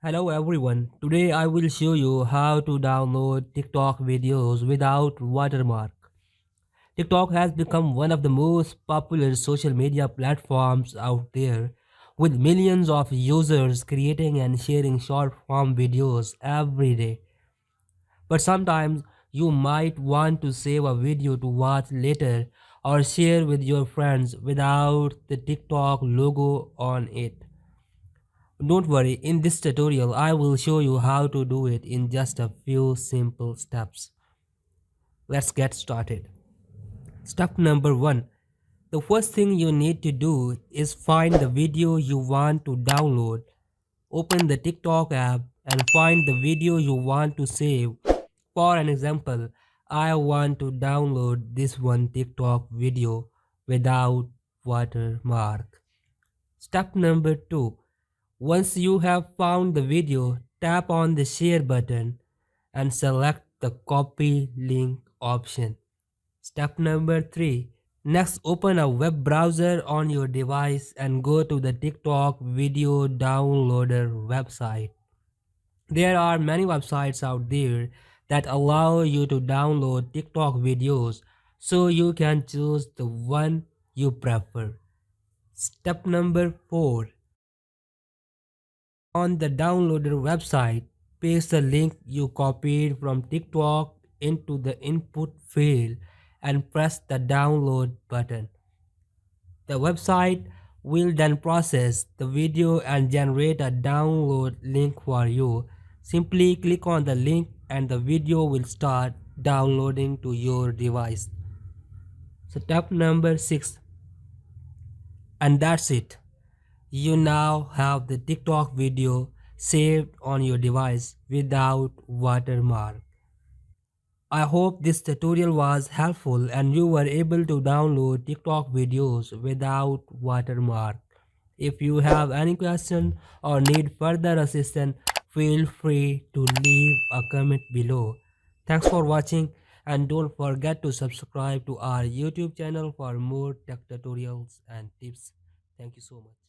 Hello everyone. Today I will show you how to download TikTok videos without watermark. TikTok has become one of the most popular social media platforms out there, with millions of users creating and sharing short form videos every day. But sometimes you might want to save a video to watch later or share with your friends without the TikTok logo on it. Don't worry, in this tutorial I will show you how to do it in just a few simple steps. Let's get started. Step number 1. The first thing you need to do is find the video you want to download. Open the TikTok app and find the video you want to save. For an example, I want to download this one TikTok video without watermark. Step number 2. Once you have found the video, tap on the share button and select the copy link option. Step number 3. Next, open a web browser on your device and go to the TikTok video downloader website. There are many websites out there that allow you to download TikTok videos, so you can choose the one you prefer. Step number 4. On the downloader website, paste the link you copied from TikTok into the input field and press the download button. The website will then process the video and generate a download link for you. Simply click on the link and the video will start downloading to your device. Step number 6, and that's it. You now have the TikTok video saved on your device without watermark. I hope this tutorial was helpful and you were able to download TikTok videos without watermark. If you have any question or need further assistance, feel free to leave a comment below. Thanks for watching and don't forget to subscribe to our YouTube channel for more tech tutorials and tips. Thank you so much.